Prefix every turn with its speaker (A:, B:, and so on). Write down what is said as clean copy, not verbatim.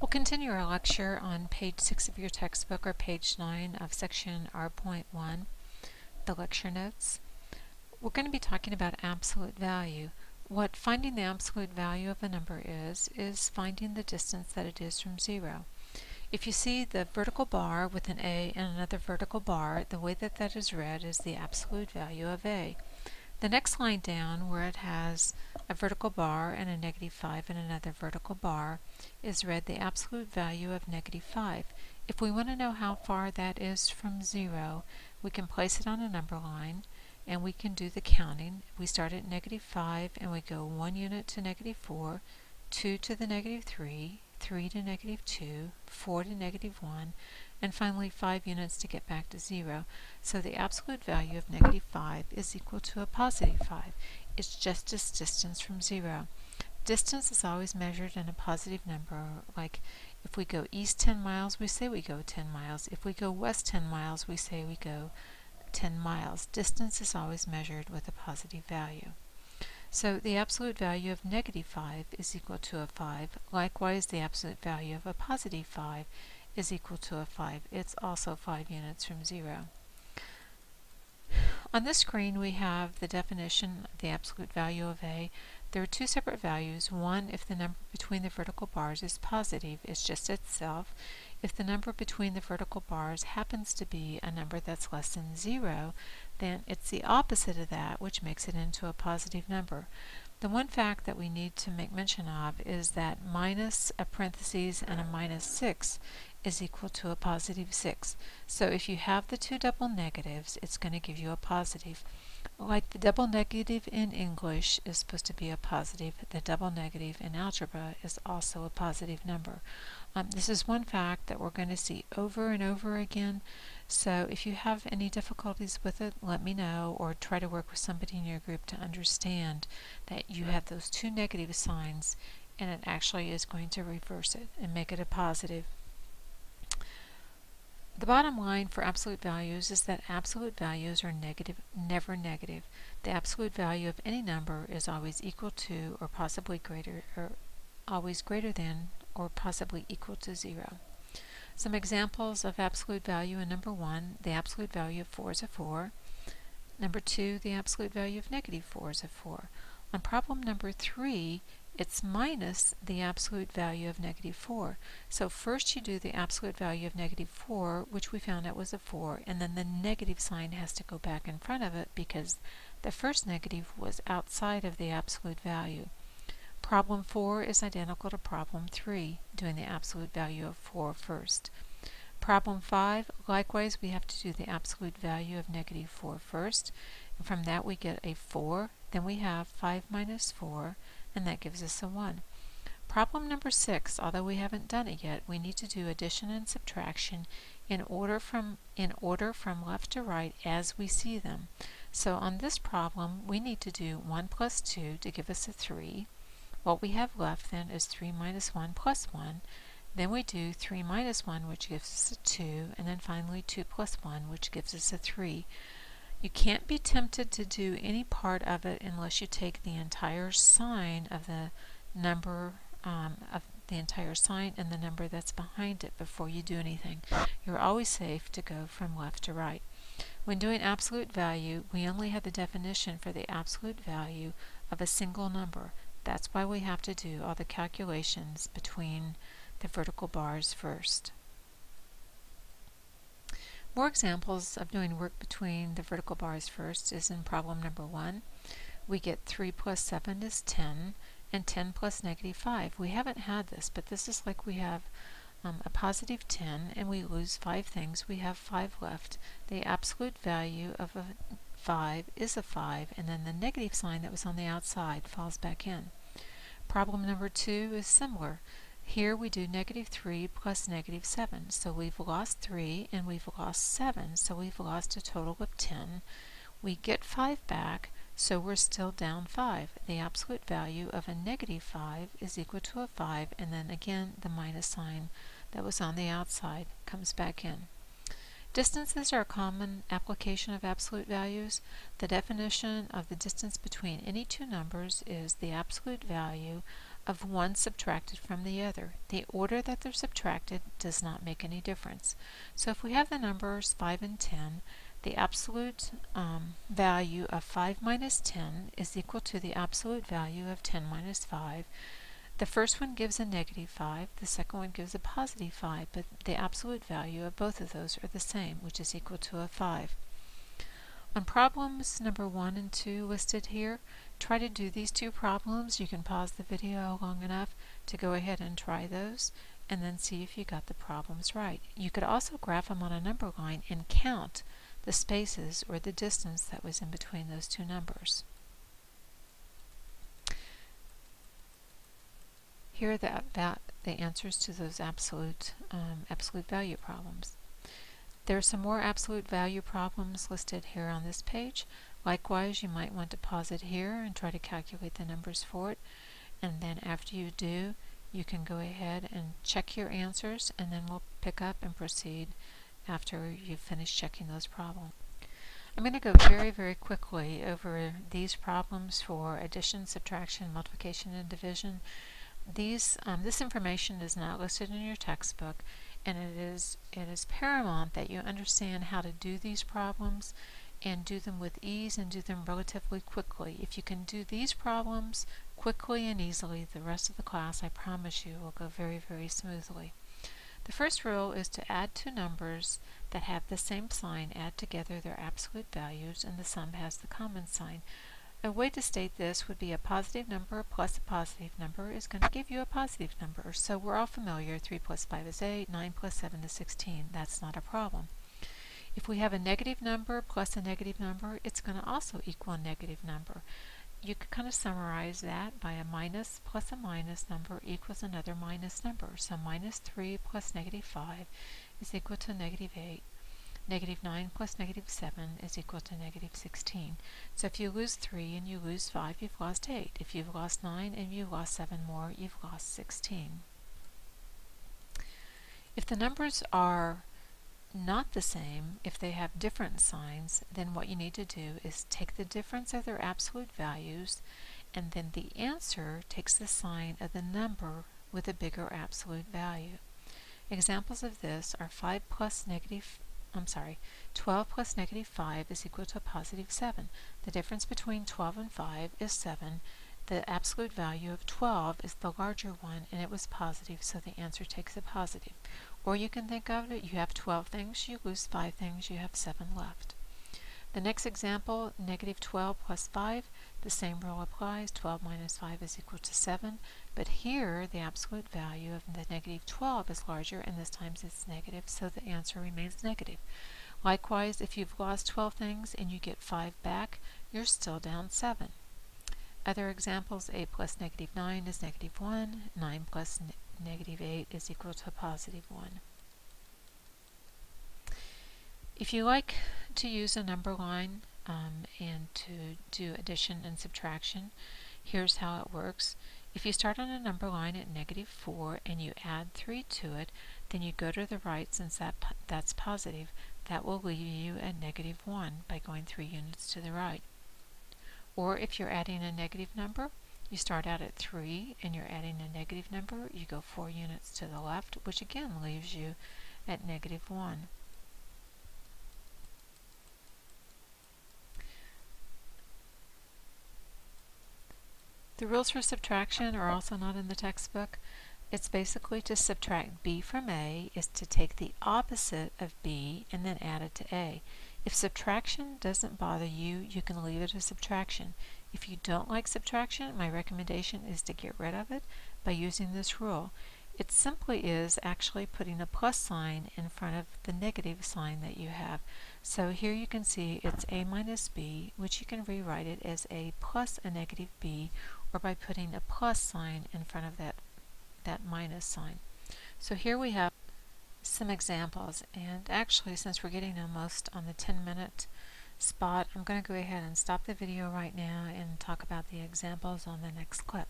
A: We'll continue our lecture on page 6 of your textbook, or page 9 of section R.1, the lecture notes. We're going to be talking about absolute value. What finding the absolute value of a number is finding the distance that it is from 0. If you see the vertical bar with an A and another vertical bar, the way that that is read is the absolute value of A. The next line down, where it has a vertical bar and a -5 and another vertical bar, is read the absolute value of -5. If we want to know how far that is from 0, we can place it on a number line and we can do the counting. We start at -5 and we go 1 unit to -4, 2 to the -3, 3 to -2, 4 to -1, and finally 5 units to get back to 0. So the absolute value of -5 is equal to a +5. It's just its distance from 0. Distance is always measured in a positive number. Like if we go east 10 miles, we say we go 10 miles. If we go west 10 miles, we say we go 10 miles. Distance is always measured with a positive value. So the absolute value of -5 is equal to a 5. Likewise, the absolute value of a +5 is equal to a 5. It's also 5 units from 0. On this screen we have the definition of the absolute value of A. There are two separate values. One, if the number between the vertical bars is positive, it's just itself. If the number between the vertical bars happens to be a number that's less than 0, then it's the opposite of that, which makes it into a positive number. The one fact that we need to make mention of is that minus a parentheses and a -6 is equal to a +6. So if you have the two double negatives, it's going to give you a positive. Like the double negative in English is supposed to be a positive, the double negative in algebra is also a positive number. This is one fact that we're going to see over and over again. So if you have any difficulties with it, let me know, or try to work with somebody in your group to understand that you have those two negative signs and it actually is going to reverse it and make it a positive. The bottom line for absolute values is that absolute values are never negative. The absolute value of any number is always equal to or possibly greater, or always greater than or possibly equal to 0. Some examples of absolute value in number 1, the absolute value of 4 is a 4. Number 2, the absolute value of -4 is a 4. On problem number 3, it's minus the absolute value of -4. So first you do the absolute value of -4, which we found out was a 4, and then the negative sign has to go back in front of it because the first negative was outside of the absolute value. Problem 4 is identical to problem 3, doing the absolute value of 4 first. Problem 5, likewise, we have to do the absolute value of -4 first, and from that we get a 4. Then we have 5 minus 4, and that gives us a 1. Problem number 6, although we haven't done it yet, we need to do addition and subtraction in order from left to right as we see them. So on this problem, we need to do 1 plus 2 to give us a 3. What we have left then is 3 minus 1 plus 1. Then we do 3 minus 1, which gives us a 2, and then finally 2 plus 1, which gives us a 3. You can't be tempted to do any part of it unless you take the entire sign of the number, of the entire sign and the number that's behind it before you do anything. You're always safe to go from left to right. When doing absolute value, we only have the definition for the absolute value of a single number. That's why we have to do all the calculations between the vertical bars first. More examples of doing work between the vertical bars first is in problem number 1. We get 3 plus 7 is 10, and 10 plus -5. We haven't had this, but this is like we have a positive 10, and we lose 5 things. We have 5 left. The absolute value of a 5 is a 5, and then the negative sign that was on the outside falls back in. Problem number 2 is similar. Here we do -3 plus -7. So we've lost 3 and we've lost 7. So we've lost a total of 10. We get 5 back, so we're still down 5. The absolute value of a -5 is equal to a 5, and then again the minus sign that was on the outside comes back in. Distances are a common application of absolute values. The definition of the distance between any two numbers is the absolute value of one subtracted from the other. The order that they're subtracted does not make any difference. So if we have the numbers 5 and 10, the absolute value of 5 minus 10 is equal to the absolute value of 10 minus 5. The first one gives a negative 5, the second one gives a positive 5, but the absolute value of both of those are the same, which is equal to a 5. On problems number 1 and 2 listed here, try to do these two problems. You can pause the video long enough to go ahead and try those and then see if you got the problems right. You could also graph them on a number line and count the spaces or the distance that was in between those two numbers. Here are the answers to those absolute value problems. There are some more absolute value problems listed here on this page. Likewise, you might want to pause it here and try to calculate the numbers for it. And then after you do, you can go ahead and check your answers, and then we'll pick up and proceed after you've finished checking those problems. I'm going to go very, very quickly over these problems for addition, subtraction, multiplication, and division. This information is not listed in your textbook, and it is paramount that you understand how to do these problems and do them with ease and do them relatively quickly. If you can do these problems quickly and easily, the rest of the class, I promise you, will go very, very smoothly. The first rule is to add two numbers that have the same sign, add together their absolute values, and the sum has the common sign. A way to state this would be a positive number plus a positive number is going to give you a positive number. So we're all familiar, 3 plus 5 is 8, 9 plus 7 is 16. That's not a problem. If we have a negative number plus a negative number, it's going to also equal a negative number. You could kind of summarize that by a minus plus a minus number equals another minus number. So minus 3 plus negative 5 is equal to negative 8. Negative 9 plus negative 7 is equal to negative 16. So if you lose 3 and you lose 5, you've lost 8. If you've lost 9 and you lost 7 more, you've lost 16. If the numbers are not the same, if they have different signs, then what you need to do is take the difference of their absolute values, and then the answer takes the sign of the number with a bigger absolute value. Examples of this are 12 plus negative 5 is equal to a positive 7. The difference between 12 and 5 is 7. The absolute value of 12 is the larger one, and it was positive, so the answer takes a positive. Or you can think of it, you have 12 things, you lose 5 things, you have 7 left. The next example, negative 12 plus 5, the same rule applies. 12 minus 5 is equal to 7, but here the absolute value of the negative 12 is larger, and this time it's negative, so the answer remains negative. Likewise, if you've lost 12 things and you get 5 back, you're still down 7. Other examples, 8 plus negative 9 is negative 1, 9 plus negative 8 is equal to a positive 1. If you like to use a number line and to do addition and subtraction, here's how it works. If you start on a number line at negative 4 and you add 3 to it, then you go to the right since that's positive. That will leave you at negative 1 by going 3 units to the right. Or if you're adding a negative number, you start out at 3 and you're adding a negative number, you go 4 units to the left, which again leaves you at negative 1. The rules for subtraction are also not in the textbook. It's basically to subtract B from A is to take the opposite of B and then add it to A. If subtraction doesn't bother you, you can leave it as subtraction. If you don't like subtraction, my recommendation is to get rid of it by using this rule. It simply is actually putting a plus sign in front of the negative sign that you have. So here you can see it's A minus B, which you can rewrite it as A plus a negative B, or by putting a plus sign in front of that minus sign. So here we have some examples, and actually since we're getting almost on the 10-minute spot, I'm going to go ahead and stop the video right now and talk about the examples on the next clip.